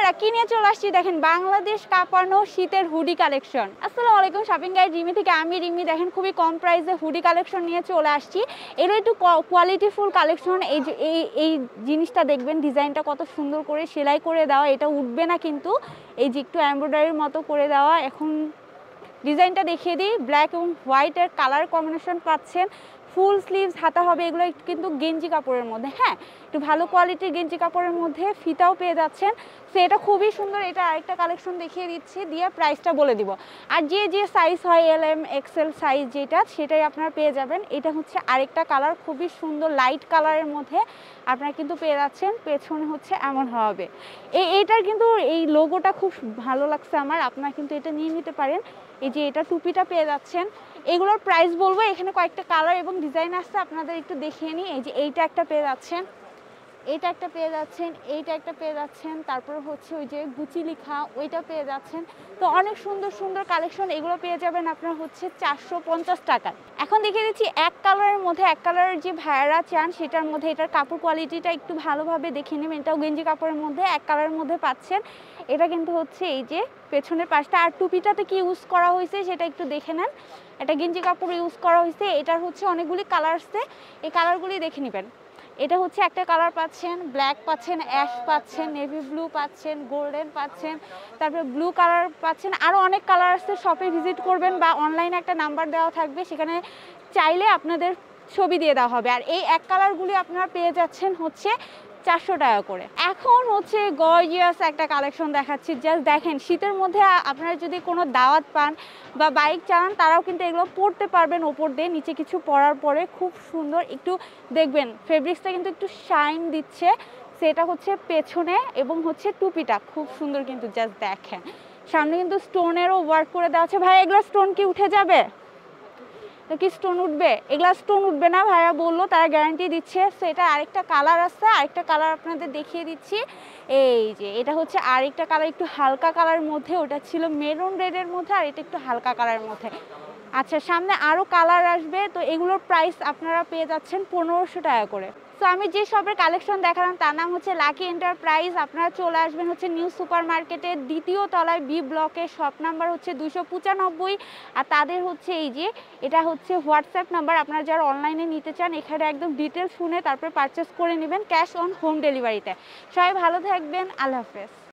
বন্ধুরা কি নিয়ে চলে আসছি দেখেন, বাংলাদেশ কাঁপানো শীতের হুডি কালেকশন। আসসালামু আলাইকুম, শপিং গাইড রিমি থেকে আমি রিমি। দেখেন খুবই কম প্রাইসে হুডি কালেকশন নিয়ে চলে আসছি। এর একটু কোয়ালিটিফুল কালেকশন। এই জিনিসটা দেখবেন, ডিজাইনটা কত সুন্দর করে সেলাই করে দেওয়া, এটা উঠবে না কিন্তু। এই যে একটু এমব্রয়ডারির মতো করে দেওয়া। এখন ডিজাইনটা দেখিয়ে দিই, ব্ল্যাক এবং হোয়াইটের কালার কম্বিনেশন পাচ্ছেন। ফুল স্লিভস হাতা হবে, এগুলো কিন্তু গেঞ্জি কাপড়ের মধ্যে, হ্যাঁ একটু ভালো কোয়ালিটির গেঞ্জি কাপড়ের মধ্যে ফিতাও পেয়ে যাচ্ছেন। সো এটা খুবই সুন্দর। এটা আরেকটা কালেকশন দেখিয়ে দিচ্ছি, দিয়ে প্রাইসটা বলে দিব। আর যে সাইজ হয় LM XL সাইজ যেটা, সেটাই আপনারা পেয়ে যাবেন। এটা হচ্ছে আরেকটা কালার, খুবই সুন্দর লাইট কালারের মধ্যে আপনারা কিন্তু পেয়ে যাচ্ছেন। পেছনে হচ্ছে এমন হবে, এইটার কিন্তু এই লোগোটা খুব ভালো লাগছে আমার, আপনারা কিন্তু এটা নিয়ে নিতে পারেন। এই যে এটা টুপিটা পেয়ে যাচ্ছেন। এগুলোর প্রাইস বলবো, এখানে কয়েকটা কালার এবং ডিজাইন আসছে, আপনাদের একটু দেখিয়ে নিই। এই যে এইটা একটা পেয়ে যাচ্ছেন, এইটা একটা পেয়ে যাচ্ছেন, এইটা একটা পেয়ে যাচ্ছেন, তারপর হচ্ছে ওই যে গুচি লেখা ওইটা পেয়ে যাচ্ছেন। তো অনেক সুন্দর সুন্দর কালেকশন, এগুলো পেয়ে যাবেন আপনার হচ্ছে 450 টাকা। এখন দেখিয়ে দিচ্ছি এক কালারের মধ্যে, এক কালারের যে ভাইয়ারা চান সেটার মধ্যে। এটার কাপড় কোয়ালিটিটা একটু ভালোভাবে দেখে নেবেন। এটাও গেঞ্জি কাপড়ের মধ্যে এক কালারের মধ্যে পাচ্ছেন। এটা কিন্তু হচ্ছে এই যে পেছনের পাশটা। আর টুপিটাতে কি ইউজ করা হয়েছে সেটা একটু দেখে নেন। এটা গেঞ্জি কাপড় ইউজ করা হয়েছে। এটার হচ্ছে অনেকগুলি কালার আসছে, এই কালারগুলি দেখে নেবেন। এটা হচ্ছে একটা কালার পাচ্ছেন, ব্ল্যাক পাচ্ছেন, অ্যাশ পাচ্ছেন, নেভি ব্লু পাচ্ছেন, গোল্ডেন পাচ্ছেন, তারপরে ব্লু কালার পাচ্ছেন। আরও অনেক কালার আছে, শপে ভিজিট করবেন বা অনলাইনে একটা নাম্বার দেওয়া থাকবে, সেখানে চাইলে আপনাদের ছবি দিয়ে দেওয়া হবে। আর এই এক কালারগুলি আপনারা পেয়ে যাচ্ছেন হচ্ছে 400 টাকা করে। এখন হচ্ছে গর্জিয়াস একটা কালেকশন দেখাচ্ছি, জাস্ট দেখেন। শীতের মধ্যে আপনারা যদি কোনো দাওয়াত পান বা বাইক চালান, তারাও কিন্তু এগুলো পরতে পারবেন ওপর দিয়ে, নিচে কিছু পরার পরে খুব সুন্দর। একটু দেখবেন ফেব্রিক্সটা কিন্তু একটু শাইন দিচ্ছে, সেটা হচ্ছে পেছনে, এবং হচ্ছে টুপিটা খুব সুন্দর কিন্তু, জাস্ট দেখেন। সামনে কিন্তু স্টোনেরও ওয়ার্ক করে দেওয়া আছে। ভাই এগুলো স্টোন কি উঠে যাবে? তো কি স্টোন উঠবে? এগুলা স্টোন উঠবে না, ভাইয়া বললো, তারা গ্যারান্টি দিচ্ছে। সো এটা আরেকটা কালার আছে, আরেকটা কালার আপনাদের দেখিয়ে দিচ্ছি। এই যে এটা হচ্ছে আরেকটা কালার, একটু হালকা কালারের মধ্যে। ওটা ছিল মেরুন রেডের মধ্যে, আর এটা একটু হালকা কালারের মধ্যে। আচ্ছা, সামনে আরও কালার আসবে। তো এগুলোর প্রাইস আপনারা পেয়ে যাচ্ছেন 1500 টাকা করে। সো আমি যে শপের কালেকশন দেখালাম তার নাম হচ্ছে লাকি এন্টারপ্রাইজ। আপনারা চলে আসবেন হচ্ছে নিউ সুপার মার্কেটের দ্বিতীয় তলায় বি ব্লকে, শপ নাম্বার হচ্ছে 295। আর তাদের হচ্ছে এই যে এটা হচ্ছে হোয়াটসঅ্যাপ নাম্বার, আপনারা যারা অনলাইনে নিতে চান এখানে একদম ডিটেলস শুনে তারপরে পারচেস করে নেবেন ক্যাশ অন হোম ডেলিভারিতে। সবাই ভালো থাকবেন, আল্লাহ হাফেজ।